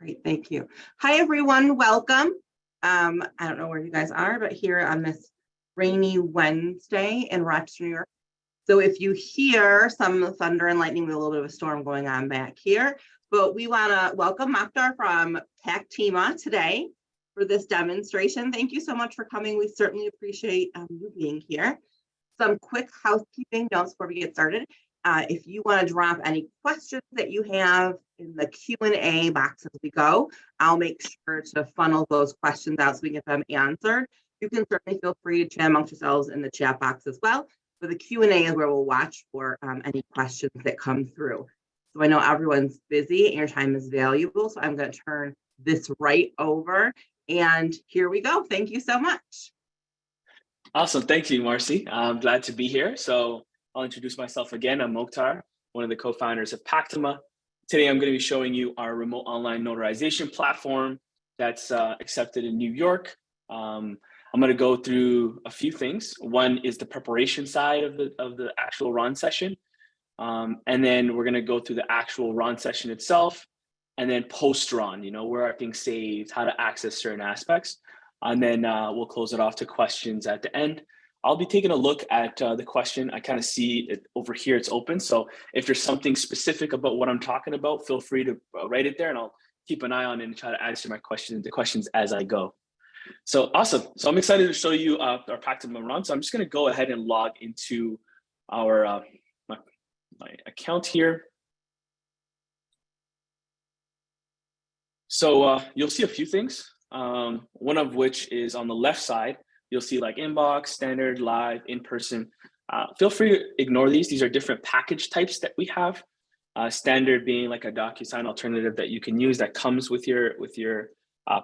Great, thank you. Hi, everyone. Welcome. I don't know where you guys are, but here on this rainy Wednesday in Rochester, New York. So if you hear some thunder and lightning, with a little bit of a storm going on back here, but we want to welcome Mokhtar from Pactima today for this demonstration. Thank you so much for coming. We certainly appreciate you being here. Some quick housekeeping notes before we get started. If you want to drop any questions that you have in the Q&A box as we go, I'll make sure to funnel those questions out so we can get them answered. You can certainly feel free to chat amongst yourselves in the chat box as well. But the Q&A is where we'll watch for any questions that come through. So I know everyone's busy and your time is valuable, so I'm going to turn this right over. And here we go. Thank you so much. Awesome. Thank you, Marcy. I'm glad to be here. So I'll introduce myself again. I'm Mokhtar, one of the co-founders of Pactima. Today, I'm going to be showing you our remote online notarization platform that's accepted in New York. I'm going to go through a few things. One is the preparation side of the actual RON session. And then we're going to go through the actual RON session itself. And then post-RON, where are things saved, how to access certain aspects. And then we'll close it off to questions at the end. I'll be taking a look at the question. I kind of see it over here, it's open. So if there's something specific about what I'm talking about, feel free to write it there and I'll keep an eye on it and try to answer the questions as I go. So awesome. So I'm excited to show you our Pactima RON. So I'm just gonna go ahead and log into our my account here. So you'll see a few things. One of which is on the left side. You'll see like inbox, standard, live, in-person. Feel free to ignore these. These are different package types that we have. Standard being like a DocuSign alternative that you can use that comes with your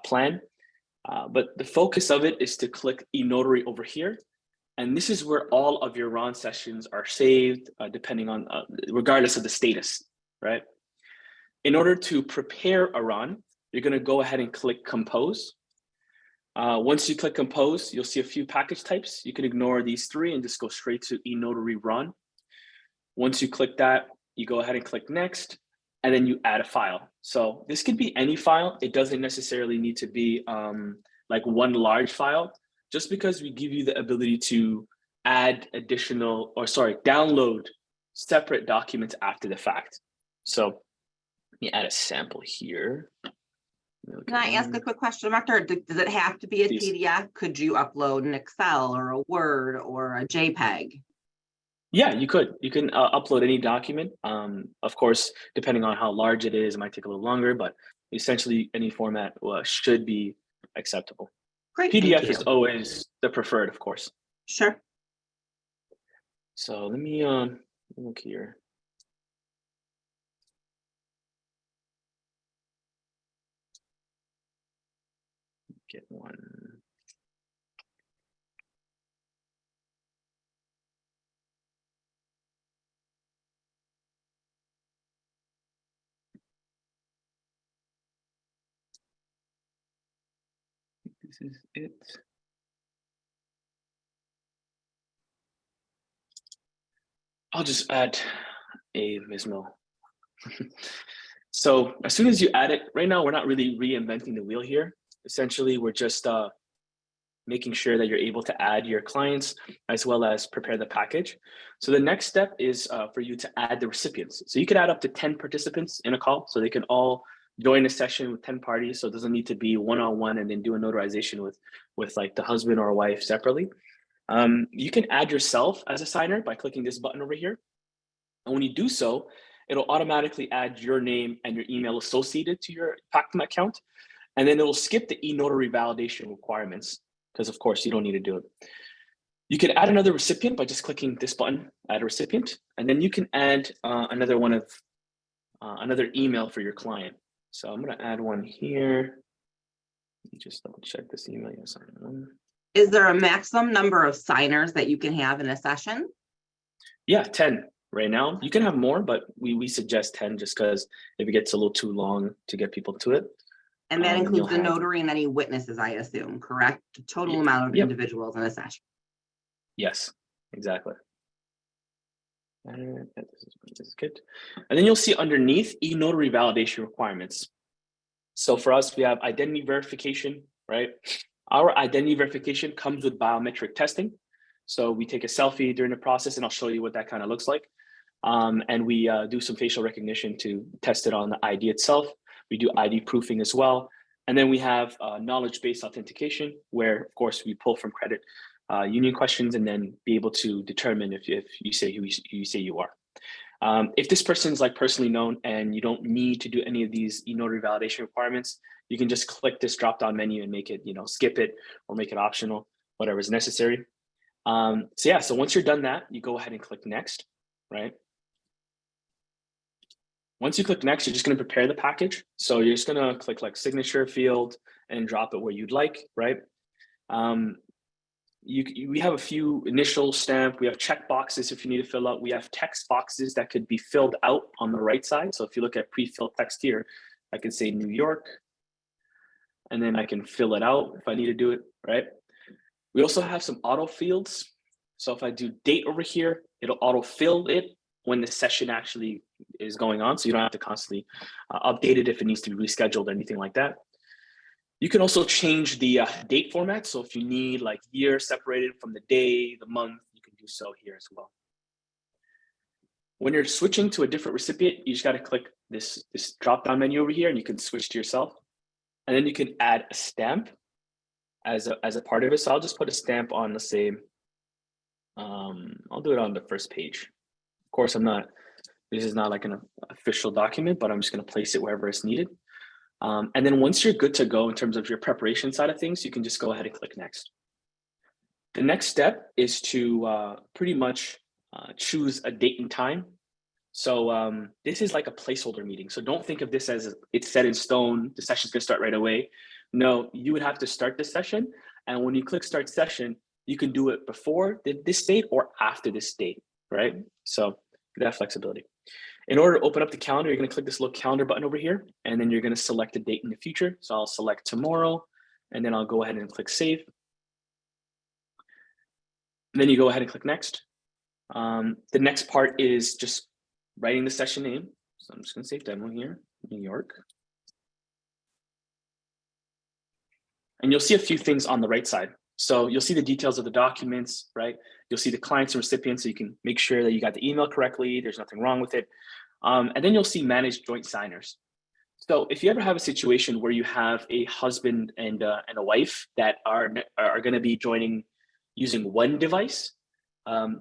plan. But the focus of it is to click eNotary over here. And this is where all of your RON sessions are saved, depending on, regardless of the status, right? In order to prepare a RON, you're going to go ahead and click Compose. Once you click Compose, you'll see a few package types. You can ignore these three and just go straight to eNotary RON. Once you click that, you go ahead and click Next, and then you add a file. So this could be any file. It doesn't necessarily need to be like one large file, just because we give you the ability to add download separate documents after the fact. So let me add a sample here. Can I ask a quick question, Mokhtar? Does it have to be a PDF? Could you upload an Excel or a Word or a JPEG? Yeah, you could. You can upload any document. Of course, depending on how large it is, it might take a little longer, but essentially any format should be acceptable. Great. PDF is always the preferred, of course. Sure. So let me look here. Get one. This is it. I'll just add a Mismo. So as soon as you add it, right now we're not really reinventing the wheel here. Essentially, we're just making sure that you're able to add your clients as well as prepare the package. So the next step is for you to add the recipients. So you could add up to 10 participants in a call, so they can all join a session with 10 parties. So it doesn't need to be one-on-one and then do a notarization with like the husband or wife separately. You can add yourself as a signer by clicking this button over here. And when you do so, it'll automatically add your name and your email associated to your Pactima account. And then it'll skip the eNotary validation requirements because of course you don't need to do it. You can add another recipient by just clicking this button, add a recipient, and then you can add another email for your client. So I'm gonna add one here. Let me just double check this email. Yes, is there a maximum number of signers that you can have in a session? Yeah, 10 right now. You can have more, but we suggest 10 just because if it gets a little too long to get people to it. And that includes the notary and any witnesses, I assume, correct? The total amount of individuals in a session. Yes, exactly. This is good. And then you'll see underneath eNotary validation requirements. So for us, we have identity verification, right? Our identity verification comes with biometric testing. So we take a selfie during the process, and I'll show you what that kind of looks like. And we do some facial recognition to test it on the ID itself. We do ID proofing as well. And then we have knowledge-based authentication, where, of course, we pull from credit union questions and then be able to determine if you say who you say you are. If this person is like personally known and you don't need to do any of these e-notary validation requirements, you can just click this drop-down menu and make it, skip it or make it optional, whatever is necessary. So once you're done that, you go ahead and click next, right? Once you click next, you're just going to prepare the package. So you're just going to click like signature field and drop it where you'd like, right? We have a few initial stamp. We have check boxes if you need to fill out. We have text boxes that could be filled out on the right side. So if you look at pre-filled text here, I can say New York, and then I can fill it out if I need to do it, right? We also have some auto fields. So if I do date over here, it'll auto fill it when the session actually is going on. So you don't have to constantly update it if it needs to be rescheduled or anything like that. You can also change the date format. So if you need like year separated from the day, the month, you can do so here as well. When you're switching to a different recipient, you just got to click this drop-down menu over here and you can switch to yourself. And then you can add a stamp as a part of it. So I'll just put a stamp on the same. I'll do it on the first page. Of course, this is not like an official document, but I'm just going to place it wherever it's needed. And then once you're good to go in terms of your preparation side of things, you can just go ahead and click next. The next step is to pretty much choose a date and time. So this is like a placeholder meeting. So don't think of this as it's set in stone, the session's gonna start right away. No, you would have to start the session. And when you click start session, you can do it before this date or after this date, right? So that flexibility. In order to open up the calendar, you're going to click this little calendar button over here, and then you're going to select a date in the future. So I'll select tomorrow, and then I'll go ahead and click save. And then you go ahead and click next. The next part is just writing the session name. So I'm just going to say demo here, New York. And you'll see a few things on the right side. So you'll see the details of the documents, right? You'll see the clients and recipients, so you can make sure that you got the email correctly, there's nothing wrong with it. And then you'll see manage joint signers. So if you ever have a situation where you have a husband and a wife that are going to be joining using one device,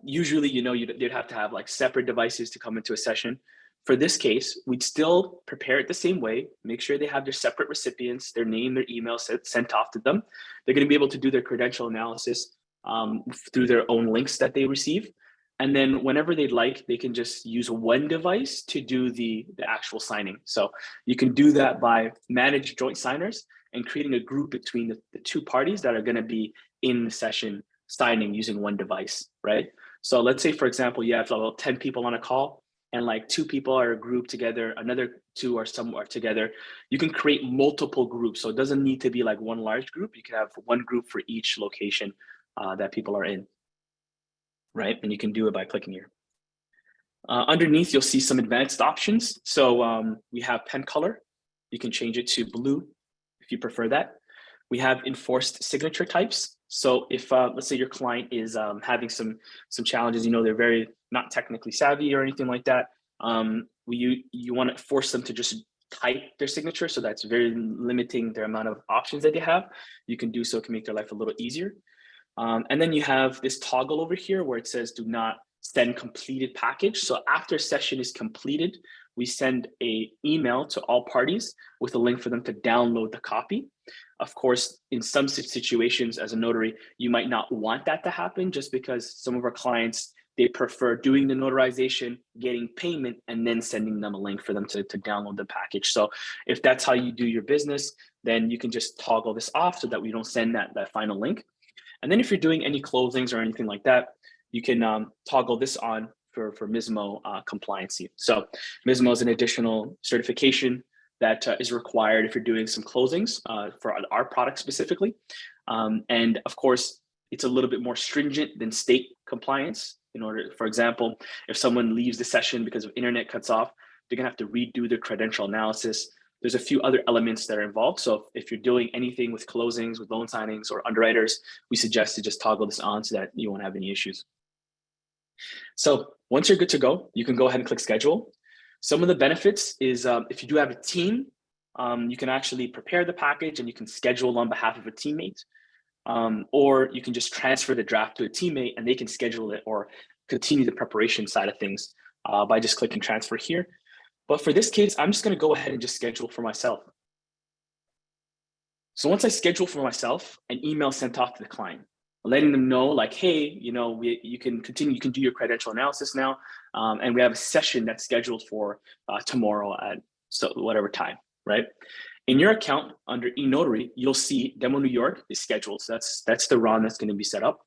usually, you'd have to have like separate devices to come into a session. For this case, we'd still prepare it the same way, make sure they have their separate recipients, their name, their email sent off to them. They're going to be able to do their credential analysis through their own links that they receive. And then whenever they'd like, they can just use one device to do the actual signing. So you can do that by manage joint signers and creating a group between the two parties that are going to be in the session signing using one device, right? So let's say, for example, you have about 10 people on a call and like 2 people are grouped together, another 2 are somewhere together. You can create multiple groups. So it doesn't need to be like one large group. You can have one group for each location that people are in, right? And you can do it by clicking here. Underneath, you'll see some advanced options. So we have pen color. You can change it to blue if you prefer that. We have enforced signature types. So if let's say your client is having some challenges, they're very not technically savvy or anything like that. You want to force them to just type their signature, so that's very limiting their amount of options that they have. You can do so, it can make their life a little easier. And then you have this toggle over here where it says do not send completed package. So after session is completed, we send an email to all parties with a link for them to download the copy. Of course, in some situations as a notary, you might not want that to happen just because some of our clients, they prefer doing the notarization, getting payment, and then sending them a link for them to download the package. So if that's how you do your business, then you can just toggle this off so that we don't send that final link. And then if you're doing any closings or anything like that, you can toggle this on for MISMO compliancy. So MISMO is an additional certification that is required if you're doing some closings for our product specifically. And of course, it's a little bit more stringent than state compliance. In order, for example, if someone leaves the session because of internet cuts off, they're gonna have to redo their credential analysis. there's a few other elements that are involved. So if you're doing anything with closings, with loan signings or underwriters, we suggest to just toggle this on so that you won't have any issues. So once you're good to go, you can go ahead and click schedule. Some of the benefits is if you do have a team, you can actually prepare the package and you can schedule on behalf of a teammate. Or you can just transfer the draft to a teammate and they can schedule it or continue the preparation side of things by just clicking transfer here. But for this case, I'm just going to go ahead and just schedule for myself. So once I schedule for myself, an email sent off to the client, letting them know like, hey, you can continue, you can do your credential analysis now. And we have a session that's scheduled for tomorrow at whatever time, right? In your account under eNotary, you'll see Demo New York is scheduled. So that's the run that's going to be set up.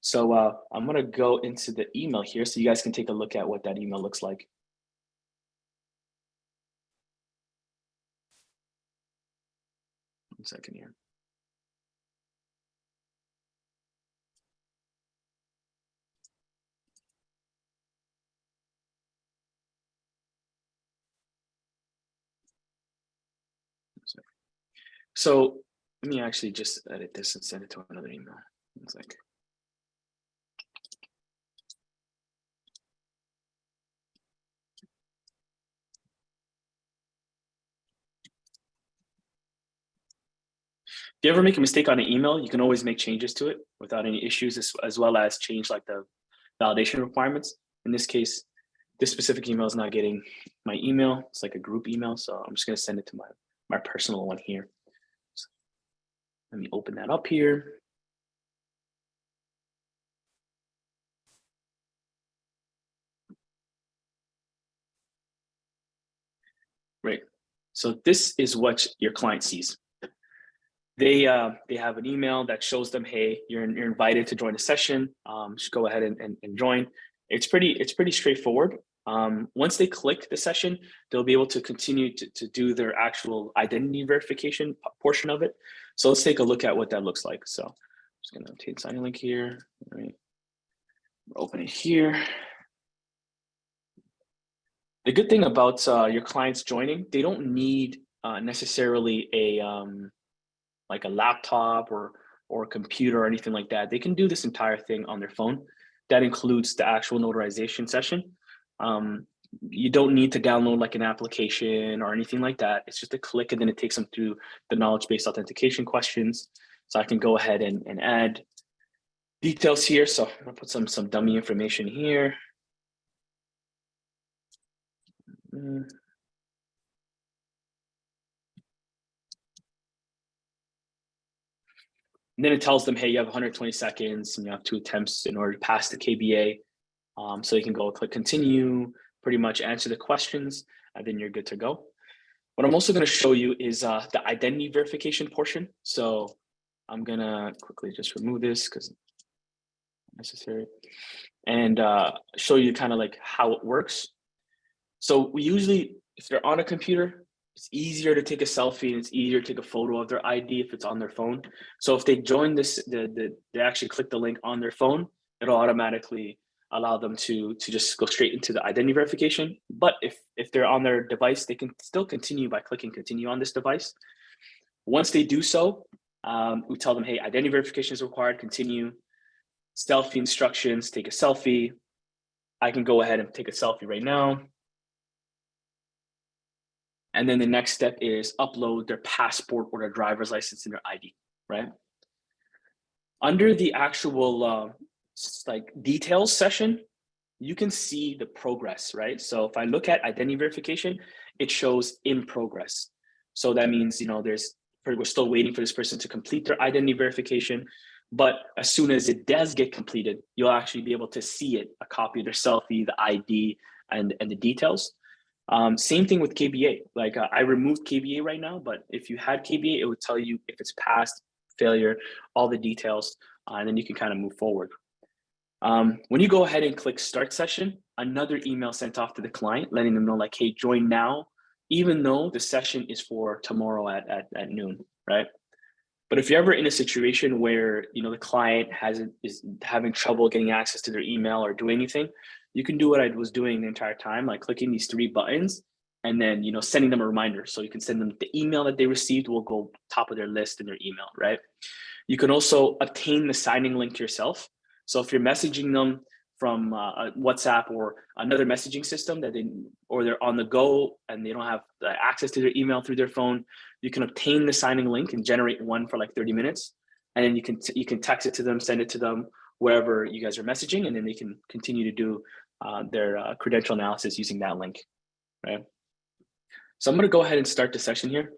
So I'm going to go into the email here so you guys can take a look at what that email looks like. One second here. So let me actually just edit this and send it to another email. It's like, if you ever make a mistake on an email, you can always make changes to it without any issues, as well as change like the validation requirements. In this case, this specific email is not getting my email. It's like a group email. So I'm just going to send it to my personal one here. So let me open that up here. Right. So this is what your client sees. They have an email that shows them, hey, you're invited to join a session. Just go ahead and join. It's pretty straightforward. Once they click the session, they'll be able to continue to do their actual identity verification portion of it. So let's take a look at what that looks like. So I'm just going to obtain signing link here. All right. Open it here. The good thing about your clients joining, they don't need necessarily a like a laptop or a computer or anything like that. They can do this entire thing on their phone. That includes the actual notarization session. You don't need to download like an application or anything like that. It's just a click and then it takes them through the knowledge-based authentication questions. So I can go ahead and add details here. So I'm gonna put some dummy information here. And then it tells them, hey, you have 120 seconds and you have 2 attempts in order to pass the KBA. So you can go click continue, pretty much answer the questions, and then you're good to go. What I'm also going to show you is the identity verification portion. So I'm going to quickly just remove this because necessary and show you kind of like how it works. So we usually, if they're on a computer, it's easier to take a selfie and it's easier to take a photo of their ID if it's on their phone. So if they join this, they actually click the link on their phone, it'll automatically allow them to just go straight into the identity verification. But if they're on their device, they can still continue by clicking continue on this device. Once they do so, we tell them, hey, identity verification is required, continue. Selfie instructions, take a selfie. I can go ahead and take a selfie right now. And then the next step is upload their passport or their driver's license and their ID, right? Under the actual like details session, you can see the progress, right? So if I look at identity verification, it shows in progress. So that means, we're still waiting for this person to complete their identity verification. But as soon as it does get completed, you'll actually be able to see it, a copy of their selfie, the ID, and the details. Same thing with KBA. Like I removed KBA right now, but if you had KBA, it would tell you if it's passed, failure, all the details, and then you can kind of move forward. When you go ahead and click start session, another email sent off to the client, letting them know like, hey, join now, even though the session is for tomorrow at noon, right? But if you're ever in a situation where the client is having trouble getting access to their email or do anything, you can do what I was doing the entire time, like clicking these 3 buttons and then, sending them a reminder. So you can send them the email that they received will go top of their list in their email, right? You can also obtain the signing link yourself. So if you're messaging them from WhatsApp or another messaging system or they're on the go and they don't have access to their email through their phone, you can obtain the signing link and generate one for like 30 minutes. And then you can text it to them, send it to them wherever you guys are messaging, and then they can continue to do their credential analysis using that link, right? So I'm going to go ahead and start the session here.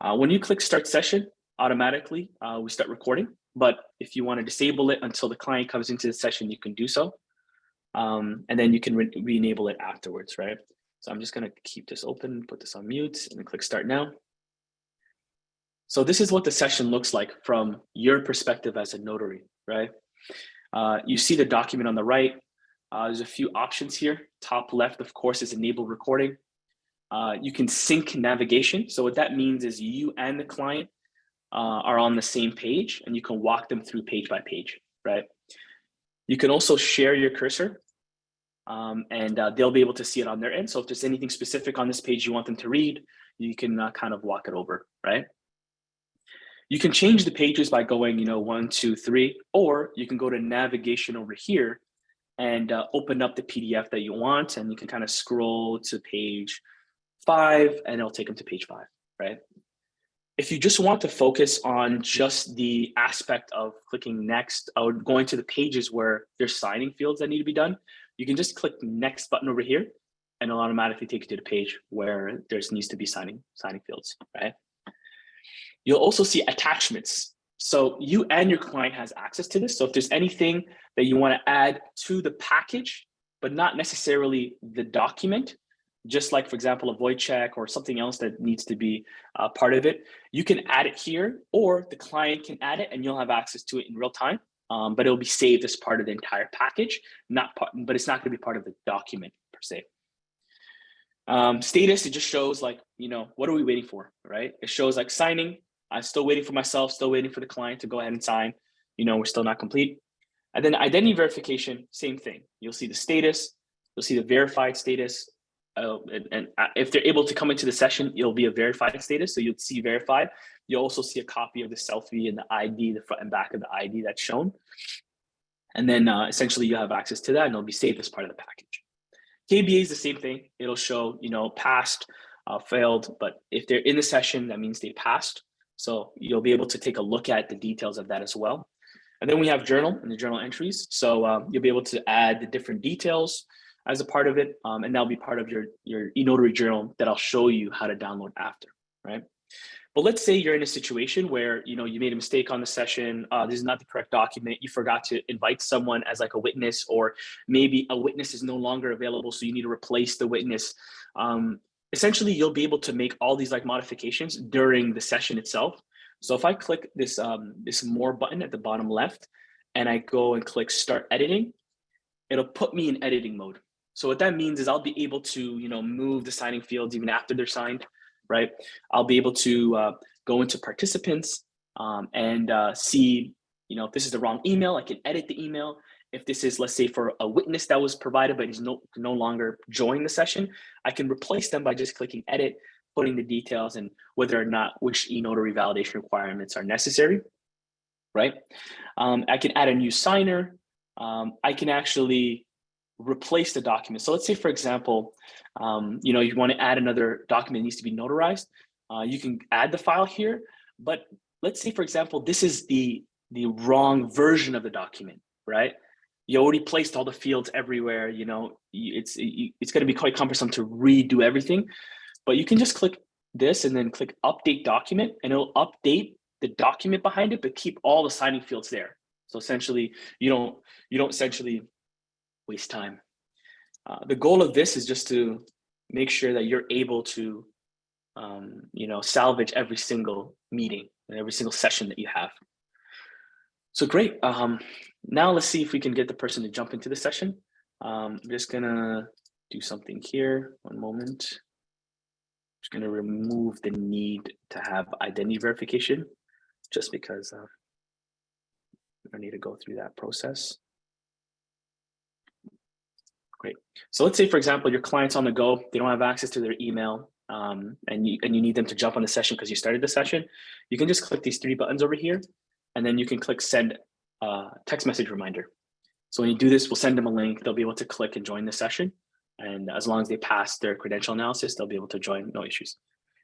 When you click start session, automatically we start recording. But if you want to disable it until the client comes into the session, you can do so. And then you can re-enable it afterwards, right? So I'm just going to keep this open, put this on mute, and then click start now. So this is what the session looks like from your perspective as a notary, right? You see the document on the right. There's a few options here. Top left, of course, is enable recording. You can sync navigation. So what that means is you and the client are on the same page, and you can walk them through page by page, right? You can also share your cursor, and they'll be able to see it on their end. So if there's anything specific on this page you want them to read, you can kind of walk it over, right? You can change the pages by going, 1, 2, 3, or you can go to navigation over here and open up the PDF that you want, and you can kind of scroll to page 5, and it'll take them to page 5, right? If you just want to focus on just the aspect of clicking next or going to the pages where there's signing fields that need to be done, you can just click next button over here, and it'll automatically take you to the page where there needs to be signing fields, right? You'll also see attachments. So you and your client has access to this. So if there's anything that you want to add to the package, but not necessarily the document, just like, for example, a void check or something else that needs to be part of it, you can add it here, or the client can add it and you'll have access to it in real time. But it'll be saved as part of the entire package, but it's not going to be part of the document per se. Status, it just shows like, what are we waiting for, right? It shows like signing. I'm still waiting for myself, still waiting for the client to go ahead and sign. We're still not complete. And then identity verification, same thing. You'll see the status, you'll see the verified status. And if they're able to come into the session, it'll be a verified status. So you'll see verified. You'll also see a copy of the selfie and the ID, the front and back of the ID that's shown. And then essentially you have access to that, and it'll be saved as part of the package. KBA is the same thing. It'll show, passed, failed, but if they're in the session, that means they passed. So you'll be able to take a look at the details of that as well. And then we have journal and the journal entries. So you'll be able to add the different details as a part of it. And that'll be part of your eNotary journal that I'll show you how to download after, right? But let's say you're in a situation where, you made a mistake on the session. This is not the correct document. You forgot to invite someone as like a witness, or maybe a witness is no longer available, so you need to replace the witness. Essentially, you'll be able to make all these like modifications during the session itself. So if I click this more button at the bottom left, and I go and click start editing, it'll put me in editing mode. So what that means is I'll be able to, move the signing fields even after they're signed, right? I'll be able to go into participants and see, if this is the wrong email, I can edit the email. If this is, let's say, for a witness that was provided but is no longer joining the session, I can replace them by just clicking edit, putting the details and whether or not which eNotary validation requirements are necessary, right? I can add a new signer. I can actually replace the document. So let's say, for example, you want to add another document that needs to be notarized. You can add the file here, but let's say, for example, this is the wrong version of the document, right? You already placed all the fields everywhere. It's going to be quite cumbersome to redo everything, but you can just click this and then click update document, and it'll update the document behind it, but keep all the signing fields there. So essentially, you don't essentially waste time. The goal of this is just to make sure that you're able to, salvage every single meeting and every single session that you have. So great. Now let's see if we can get the person to jump into the session. I'm just gonna do something here. One moment. Just gonna remove the need to have identity verification, just because I need to go through that process. Great. So let's say, for example, your client's on the go, they don't have access to their email, and you need them to jump on the session because you started the session. You can just click these three buttons over here, and then you can click send text message reminder. So when you do this, we'll send them a link. They'll be able to click and join the session. And as long as they pass their credential analysis, they'll be able to join, no issues.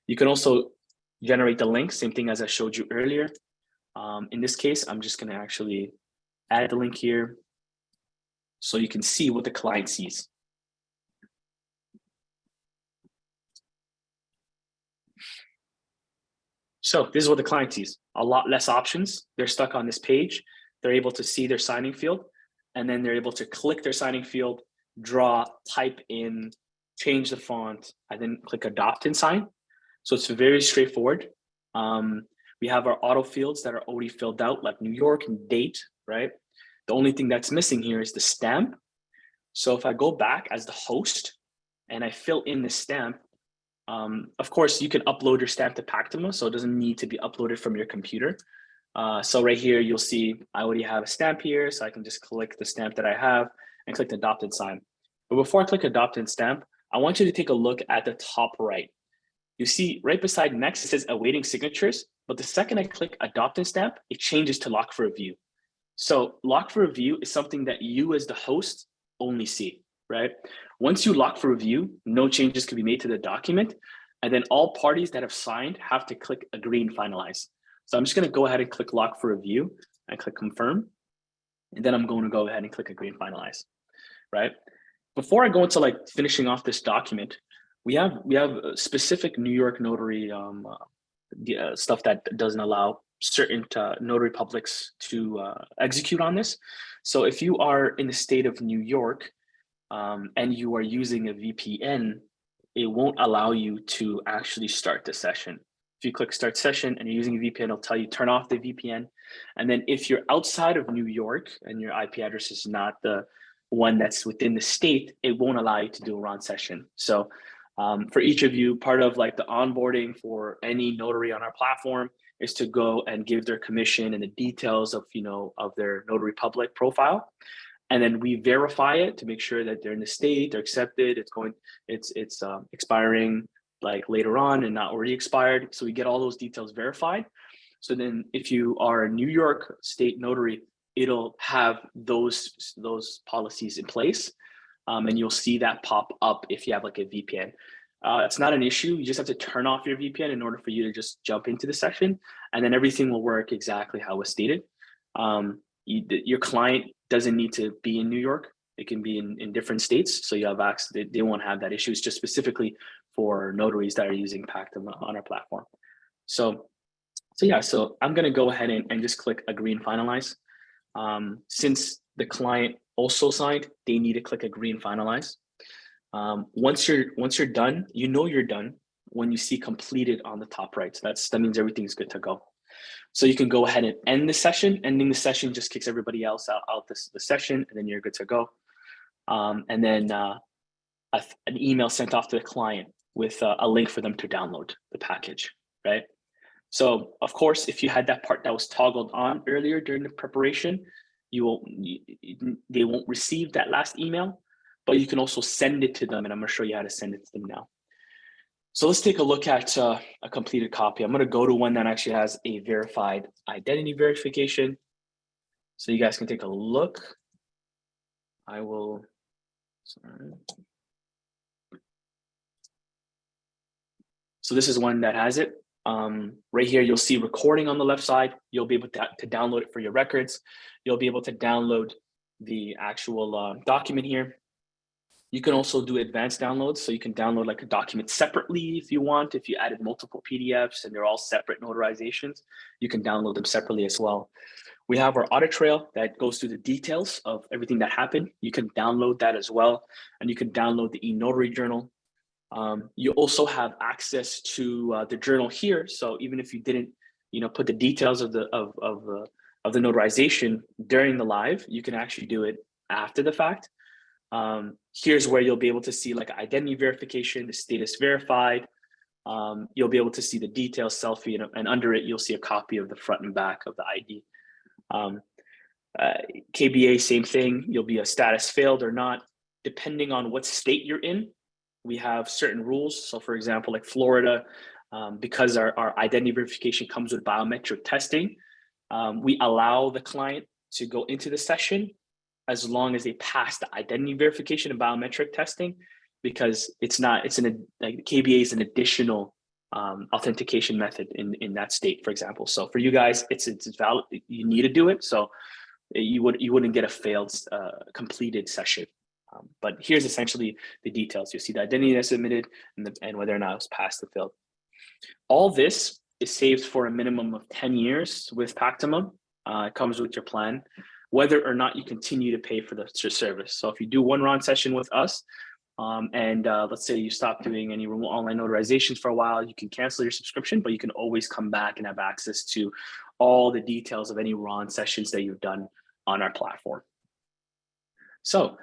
You can also generate the link, same thing as I showed you earlier. In this case, I'm just going to actually add the link here so you can see what the client sees. So this is what the client sees. A lot less options. They're stuck on this page. They're able to see their signing field, and then they're able to click their signing field, draw, type in, change the font, and then click adopt and sign. So it's very straightforward. We have our auto fields that are already filled out, like New York and date, right? The only thing that's missing here is the stamp. So if I go back as the host and I fill in the stamp, of course, you can upload your stamp to Pactima, so it doesn't need to be uploaded from your computer. So right here, you'll see I already have a stamp here, so I can just click the stamp that I have and click adopt and sign. But before I click adopt and stamp, I want you to take a look at the top right. You see right beside next, it says awaiting signatures, but the second I click adopt and stamp, it changes to lock for review. So lock for review is something that you as the host only see, right? Once you lock for review, no changes can be made to the document. And then all parties that have signed have to click agree and finalize. So I'm just going to go ahead and click lock for review and click confirm. And then I'm going to go ahead and click agree and finalize, right? Before I go into like finishing off this document, we have a specific New York notary stuff that doesn't allow certain notary publics to execute on this. So if you are in the state of New York and you are using a VPN, it won't allow you to actually start the session. If you click start session and you're using a VPN, it'll tell you turn off the VPN. And then if you're outside of New York and your IP address is not the one that's within the state, it won't allow you to do a run session. So for each of you, part of like the onboarding for any notary on our platform is to go and give their commission and the details of, of their notary public profile. And then we verify it to make sure that they're in the state, they're accepted, it's expiring like later on and not already expired. So we get all those details verified. So then if you are a New York state notary, it'll have those policies in place. And you'll see that pop up if you have like a VPN. It's not an issue. You just have to turn off your VPN in order for you to just jump into the session, and then everything will work exactly how it's stated. Your client doesn't need to be in New York. It can be in different states. So you have access, they won't have that issue. It's just specifically for notaries that are using Pactima on our platform. So I'm going to go ahead and just click agree and finalize. Since the client also signed, they need to click agree and finalize. Once you're done, you're done when you see completed on the top right. So that means everything's good to go. So you can go ahead and end the session. Ending the session just kicks everybody else out the session, and then you're good to go. And then an email sent off to the client with a link for them to download the package, right? So of course, if you had that part that was toggled on earlier during the preparation, they won't receive that last email, but you can also send it to them, and I'm going to show you how to send it to them now. So let's take a look at a completed copy. I'm going to go to one that actually has a verified identity verification, so you guys can take a look. So this is one that has it. Right here, you'll see recording on the left side. You'll be able to download it for your records. You'll be able to download the actual document here. You can also do advanced downloads. So you can download like a document separately if you want. If you added multiple PDFs and they're all separate notarizations, you can download them separately as well. We have our audit trail that goes through the details of everything that happened. You can download that as well. And you can download the e-notary journal. You also have access to the journal here. So even if you didn't, put the details of the notarization during the live, you can actually do it after the fact. Here's where you'll be able to see like identity verification, the status verified. You'll be able to see the details, selfie, and under it, you'll see a copy of the front and back of the ID. KBA, same thing. You'll be a status failed or not. depending on what state you're in, we have certain rules. So for example, like Florida, because our identity verification comes with biometric testing, we allow the client to go into the session as long as they pass the identity verification and biometric testing, because like KBA is an additional authentication method in that state, for example. So for you guys, it's valid. You need to do it. So you wouldn't get a failed completed session. But here's essentially the details. You see the identity that's submitted and whether or not it was passed or failed. All this is saved for a minimum of 10 years with Pactima. It comes with your plan, whether or not you continue to pay for the service. So if you do one RON session with us, and let's say you stop doing any remote online notarizations for a while, you can cancel your subscription, but you can always come back and have access to all the details of any RON sessions that you've done on our platform. So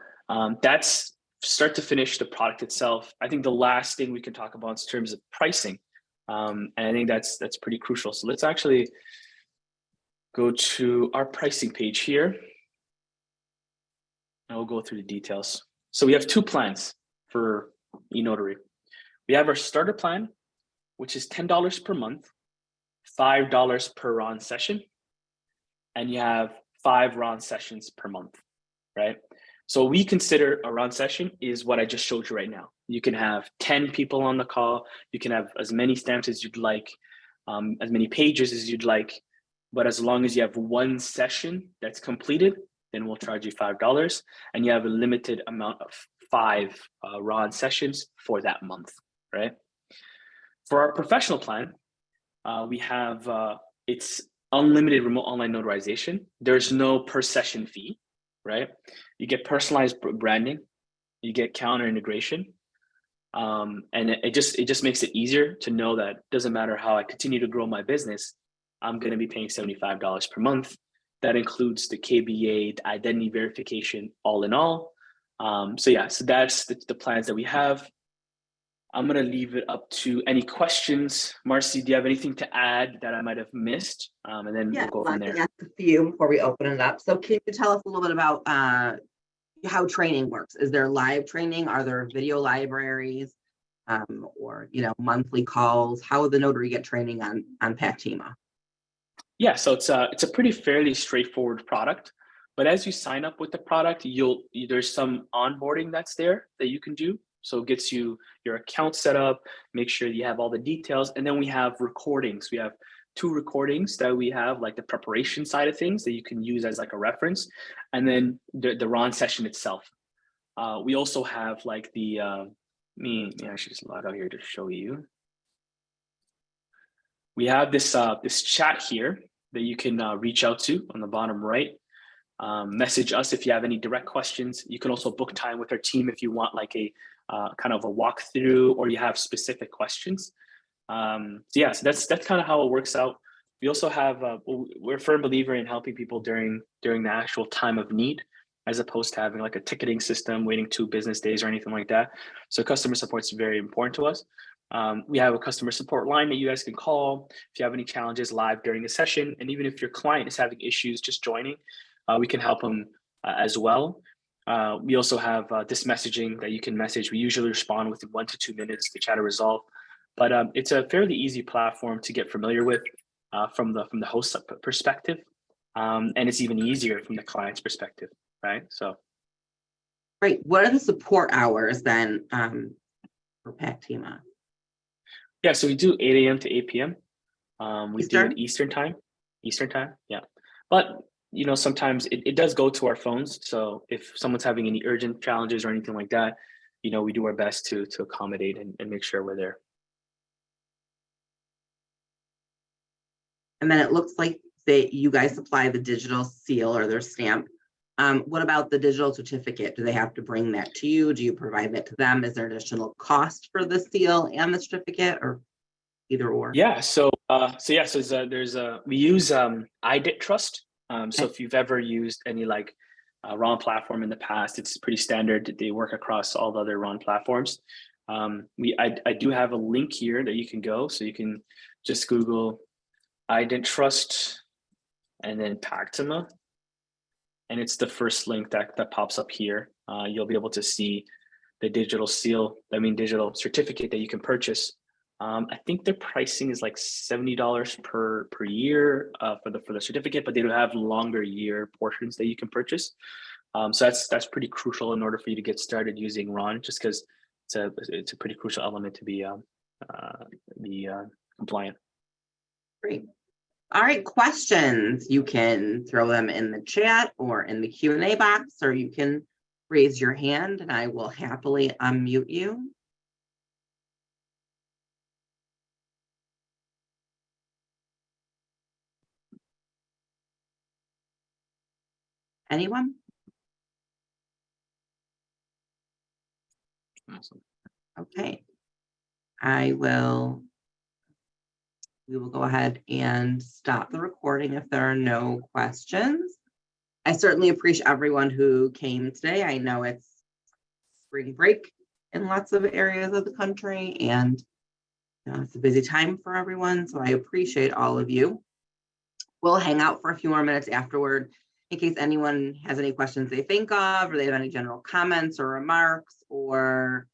that's start to finish the product itself. I think the last thing we can talk about in terms of pricing, and I think that's pretty crucial. So let's actually go to our pricing page here, and we'll go through the details. So we have two plans for eNotary. We have our starter plan, which is $10 per month, $5 per RON session, and you have 5 RON sessions per month, right? So we consider a RON session is what I just showed you right now. You can have 10 people on the call. You can have as many stamps as you'd like, as many pages as you'd like. But as long as you have one session that's completed, then we'll charge you $5, and you have a limited amount of 5 RON sessions for that month, right? For our professional plan, we have it's unlimited remote online notarization. There's no per session fee, right? You get personalized branding, you get calendar integration, and it just makes it easier to know that it doesn't matter how I continue to grow my business, I'm going to be paying $75 per month. That includes the KBA, the identity verification, all in all. So that's the plans that we have. I'm going to leave it up to any questions. Marcy, do you have anything to add that I might have missed? And then we'll go from there. Ask a few before we open it up. So can you tell us a little bit about how training works? Is there live training? Are there video libraries, or monthly calls? How would the notary get training on Pactima? Yeah, so it's a pretty fairly straightforward product, but as you sign up with the product, there's some onboarding that's there that you can do. So it gets you your account set up, make sure you have all the details, and then we have recordings. We have 2 recordings that we have, like the preparation side of things that you can use as like a reference, and then the RON session itself. We also have like the I should just log out here to show you. We have this chat here that you can reach out to on the bottom right. Message us if you have any direct questions. You can also book time with our team if you want like a kind of a walkthrough or you have specific questions. So that's kind of how it works out. We also have we're a firm believer in helping people during the actual time of need, as opposed to having like a ticketing system waiting 2 business days or anything like that. So customer support is very important to us. We have a customer support line that you guys can call if you have any challenges live during the session. And even if your client is having issues just joining, we can help them as well. We also have this messaging that you can message. We usually respond within 1 to 2 minutes to try to resolve. But it's a fairly easy platform to get familiar with from the host perspective. And it's even easier from the client's perspective, right? So. Right. What are the support hours then for Pactima? Yeah, so we do 8 a.m. to 8 p.m. We Eastern? do it Eastern time, yeah. But, sometimes it does go to our phones. So if someone's having any urgent challenges or anything like that, we do our best to accommodate and make sure we're there. And then it looks like you guys supply the digital seal or their stamp. What about the digital certificate? Do they have to bring that to you? Do you provide that to them? Is there additional cost for the seal and the certificate, or either or? Yeah. We use iDit Trust. So if you've ever used any like RON platform in the past, it's pretty standard. They work across all the other RON platforms. I do have a link here that you can go, so you can just Google iDit Trust and then Pactima. And it's the first link that pops up here. you'll be able to see the digital certificate that you can purchase. I think their pricing is like $70 per year for the certificate, but they do have longer year portions that you can purchase. So that's pretty crucial in order for you to get started using Ron, just because it's a pretty crucial element to be compliant. Great. All right, questions. You can throw them in the chat or in the Q&A box, or you can raise your hand and I will happily unmute you. Anyone? Awesome. Okay. We will go ahead and stop the recording if there are no questions. I certainly appreciate everyone who came today. I know it's spring break in lots of areas of the country, and it's a busy time for everyone, so I appreciate all of you. We'll hang out for a few more minutes afterward in case anyone has any questions they think of, or they have any general comments or remarks, or